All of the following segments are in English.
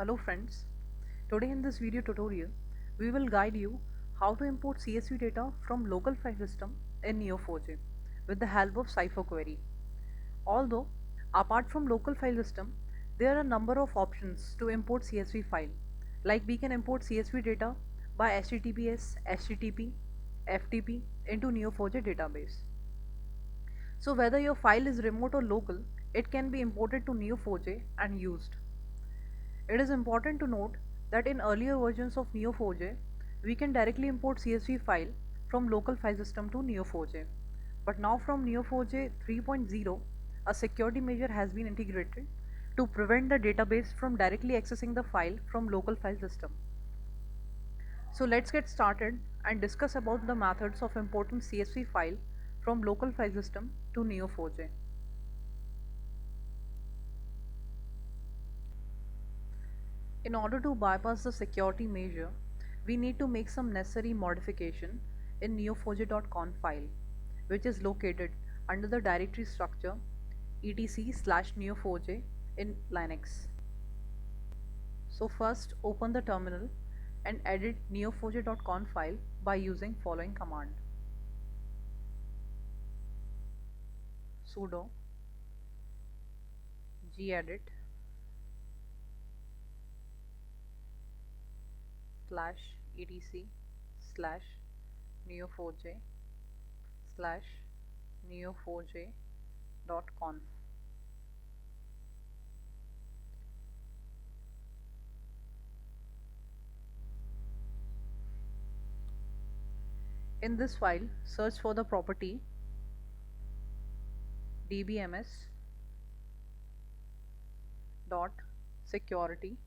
Hello friends, today in this video tutorial we will guide you how to import CSV data from local file system in Neo4j with the help of Cipher query. Although apart from local file system there are a number of options to import CSV file, like we can import CSV data by HTTPS, HTTP, FTP into Neo4j database. So whether your file is remote or local, it can be imported to Neo4j and used. It is important to note that in earlier versions of Neo4j, we can directly import CSV file from local file system to Neo4j. But now from Neo4j 3.0, a security measure has been integrated to prevent the database from directly accessing the file from local file system. So let's get started and discuss about the methods of importing CSV file from local file system to Neo4j. In order to bypass the security measure, we need to make some necessary modification in neo4j.conf file, which is located under the directory structure etc/neo4j in Linux. So first open the terminal and edit neo4j.conf file by using following command: sudo gedit /etc/neo4j slash neo4j.conf. In this file, search for the property dbms dot security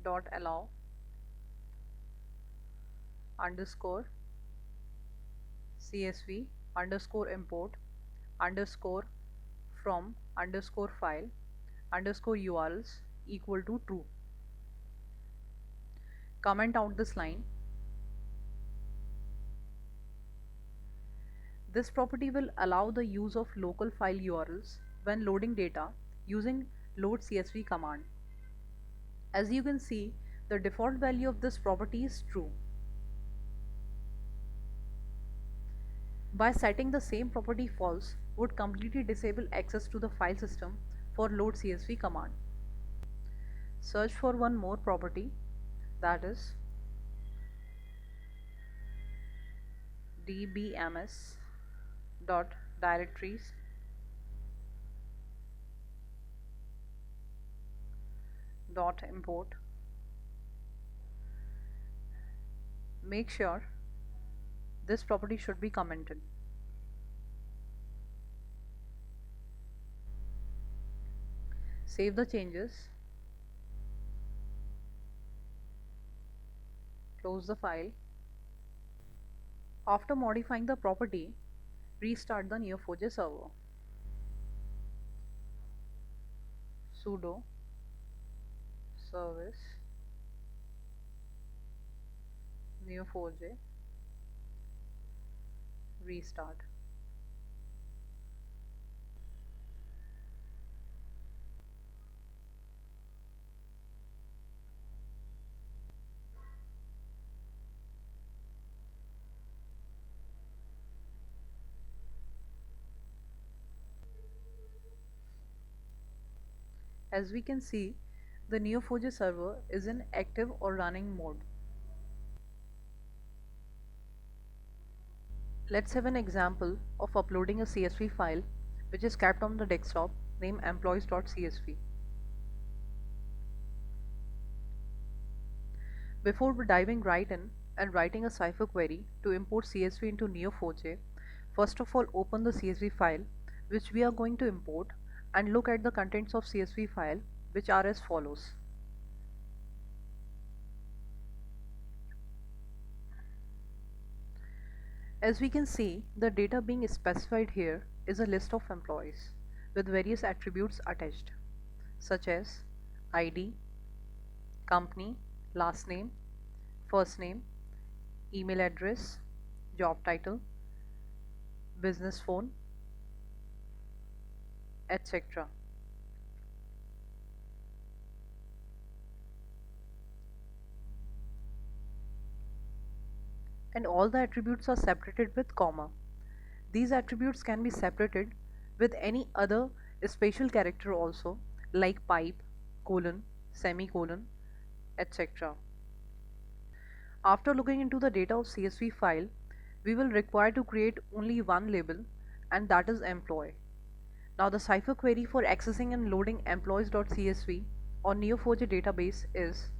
dot allow underscore csv underscore import underscore from underscore file underscore urls equal to true. Comment out this line. This property will allow the use of local file URLs when loading data using load CSV command. As you can see, the default value of this property is true. By setting the same property false would completely disable access to the file system for load CSV command. Search for one more property, that is dbms dot directories dot import. Make sure this property should be commented. Save the changes, close the file. After modifying the property, restart the Neo4j server. Sudo service neo4j restart. As we can see, the Neo4j server is in active or running mode. Let's have an example of uploading a CSV file which is kept on the desktop named employees.csv. Before diving right in and writing a Cipher query to import CSV into Neo4j, first of all open the CSV file which we are going to import and look at the contents of CSV file, which are as follows. As we can see, the data being specified here is a list of employees with various attributes attached, such as ID, company, last name, first name, email address, job title, business phone, etc. and all the attributes are separated with comma. These attributes can be separated with any other special character also, like pipe, colon, semicolon, etc. After looking into the data of CSV file, we will require to create only one label, and that is employee. Now the cipher query for accessing and loading employees.csv on Neo4j database is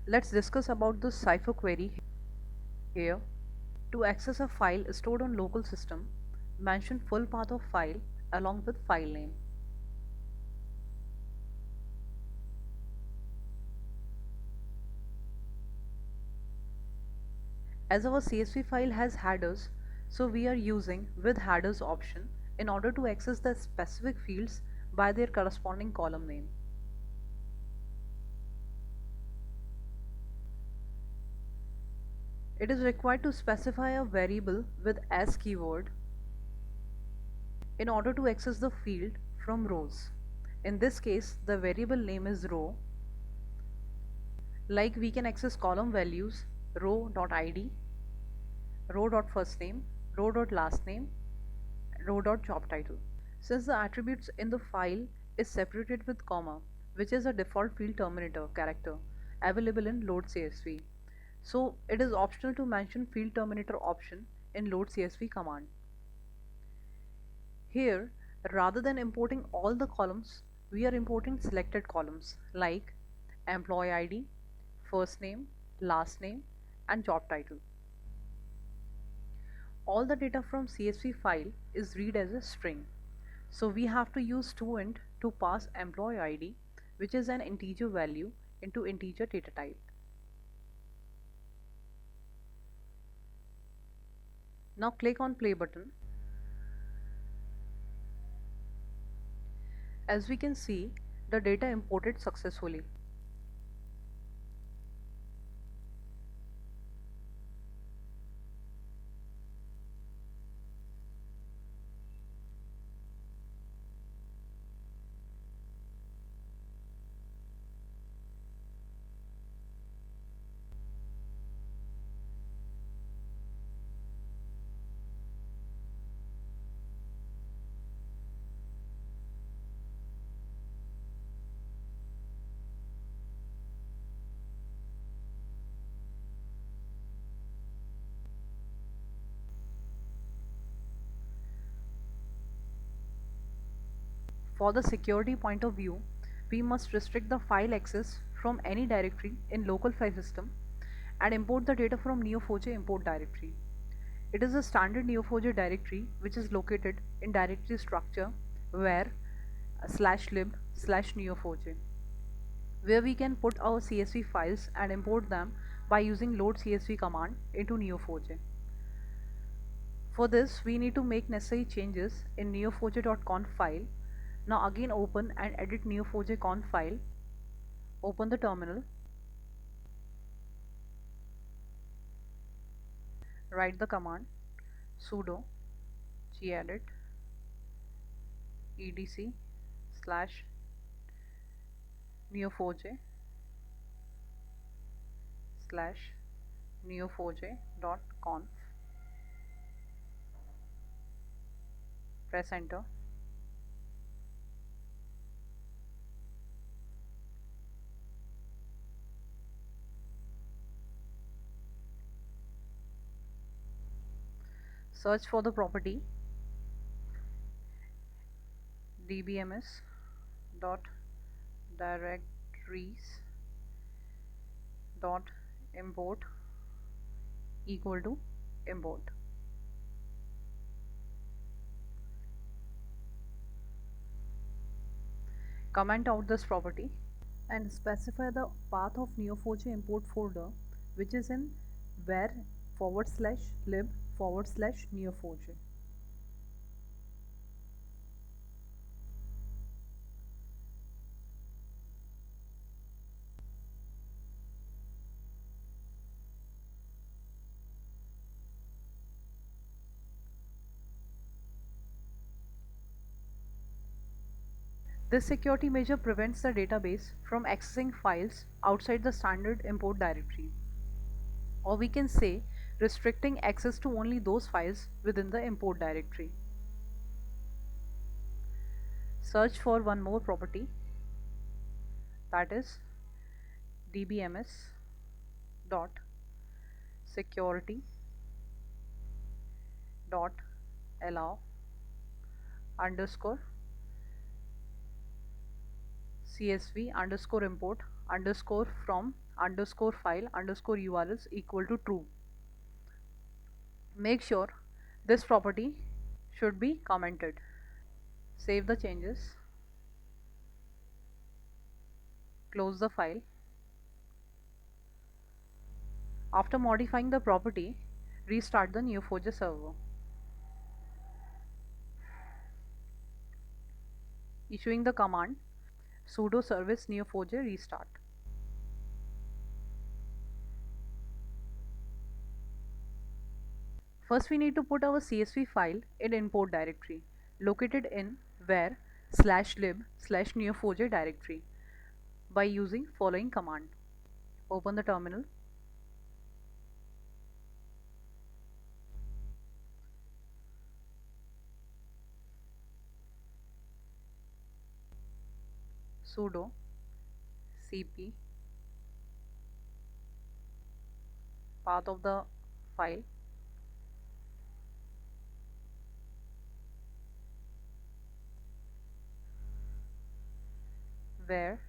let's discuss about the cipher query here. To access a file stored on local system, mention full path of file along with file name. As our CSV file has headers, so we are using with headers option in order to access the specific fields by their corresponding column name. It is required to specify a variable with as keyword in order to access the field from rows. In this case, the variable name is row. Like we can access column values row.id, row.firstname, row.lastname, row.job title. Since the attributes in the file is separated with comma, which is a default field terminator character available in load CSV. So it is optional to mention field terminator option in load CSV command. Here, rather than importing all the columns, we are importing selected columns like employee ID, first name, last name, and job title. All the data from CSV file is read as a string. So we have to use toInt to pass employee ID, which is an integer value, into integer data type. Now click on play button. As we can see, the data imported successfully. For the security point of view, we must restrict the file access from any directory in local file system and import the data from Neo4j import directory. It is a standard Neo4j directory which is located in directory structure where /lib/neo4j, where we can put our CSV files and import them by using load CSV command into Neo4j. For this, we need to make necessary changes in neo4j.conf file. Now again open and edit neo4j conf file. Open the terminal. Write the command sudo gedit etc slash neo4j slash neo4j.conf. Press enter. Search for the property dbms dot directories dot import equal to import. Comment out this property and specify the path of neo4j import folder, which is in var/lib/neo4j. This security measure prevents the database from accessing files outside the standard import directory, or we can say restricting access to only those files within the import directory. Search for one more property, that is dbms dot security dot allow underscore csv underscore import underscore from underscore file underscore urls equal to true. Make sure this property should be commented. Save the changes, close the file. After modifying the property, restart the Neo4j server. Issuing the command sudo service neo4j restart. First we need to put our CSV file in import directory located in var /lib/neo4j directory by using following command. Open the terminal. Sudo cp path of the file var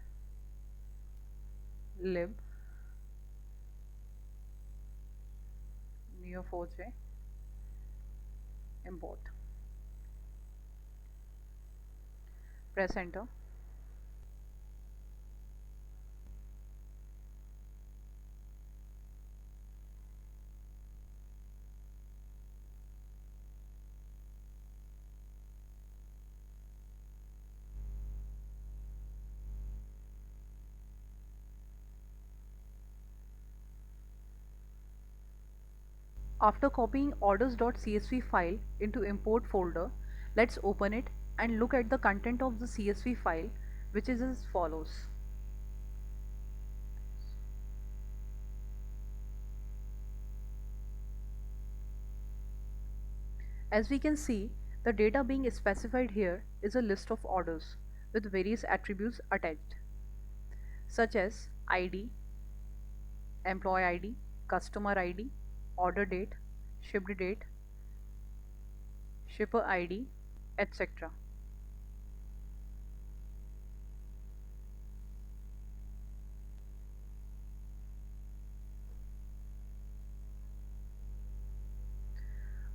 lib neo4j import. Press enter. After copying orders.csv file into import folder, let's open it and look at the content of the CSV file, which is as follows. As we can see, the data being specified here is a list of orders with various attributes attached, such as ID, employee ID, customer ID, order date, shipped date, shipper ID, etc.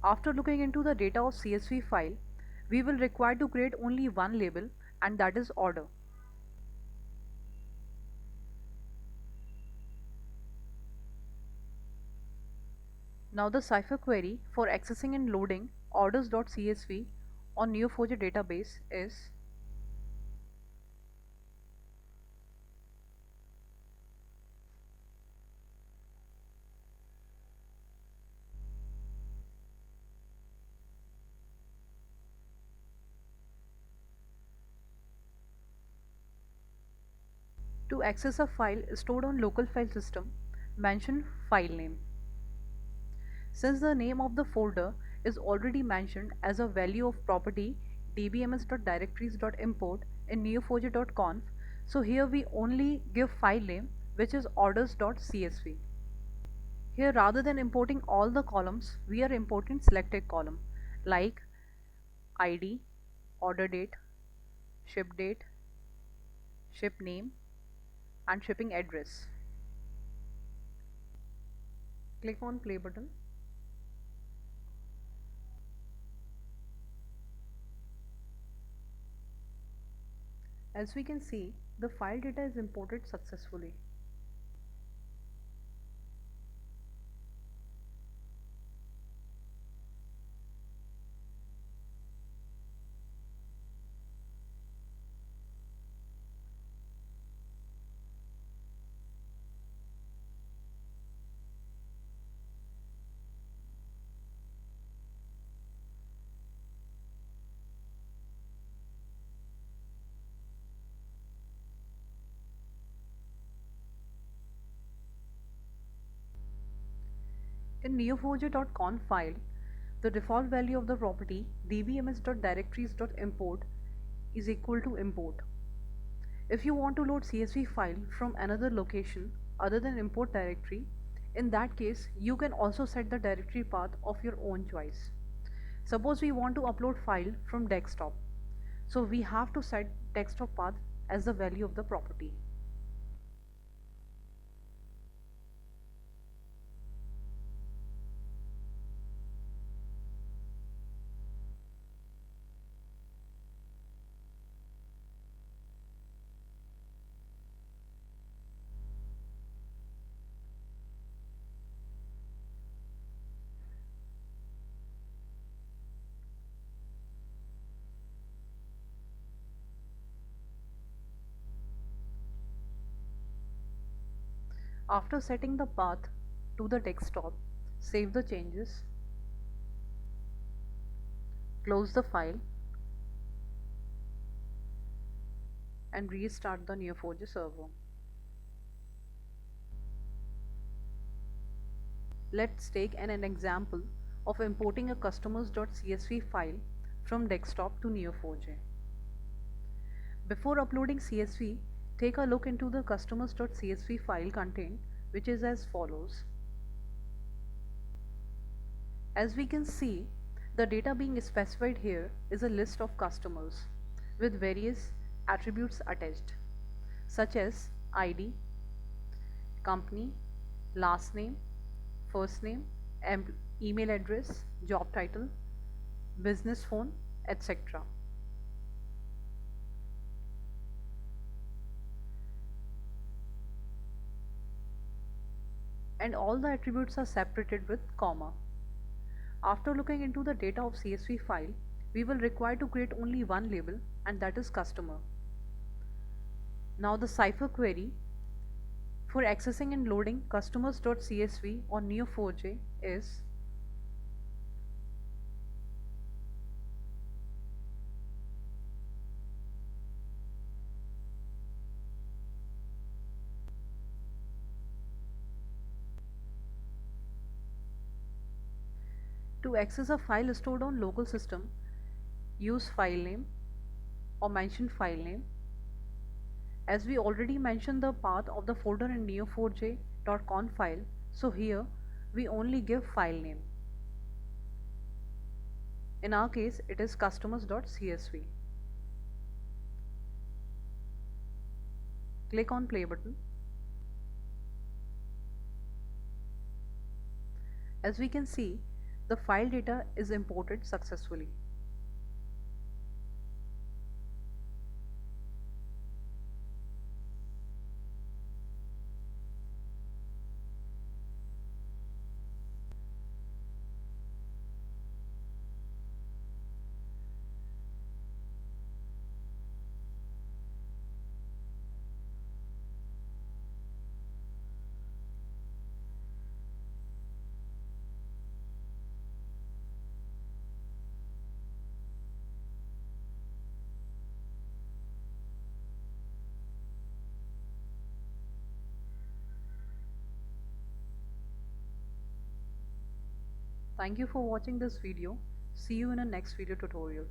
After looking into the data of CSV file, we will require to create only one label, and that is order. Now the Cypher query for accessing and loading orders.csv on Neo4j database is to access a file stored on local file system, mention file name. Since the name of the folder is already mentioned as a value of property dbms.directories.import in neo4j.conf, so here we only give file name, which is orders.csv. Here, rather than importing all the columns, we are importing selected column like ID, order date, ship date, ship name, and shipping address. Click on play button. As we can see, the file data is imported successfully. In neo4j.conf file, the default value of the property dbms.directories.import is equal to import. If you want to load CSV file from another location other than import directory, in that case, you can also set the directory path of your own choice. Suppose we want to upload file from desktop. So we have to set desktop path as the value of the property. After setting the path to the desktop, save the changes, close the file, and restart the Neo4j server. Let's take an example of importing a customers.csv file from desktop to Neo4j. Before uploading CSV, take a look into the customers.csv file content, which is as follows. As we can see, the data being specified here is a list of customers with various attributes attached, such as ID, company, last name, first name, email address, job title, business phone, etc. And all the attributes are separated with comma. After looking into the data of CSV file, we will require to create only one label, and that is customer. Now the Cypher query for accessing and loading customers.csv on Neo4j is to access a file stored on local system, use file name or mention file name. As we already mentioned the path of the folder in neo4j.conf file, so here we only give file name. In our case, it is customers.csv. Click on play button. As we can see, the file data is imported successfully. Thank you for watching this video. See you in a next video tutorial.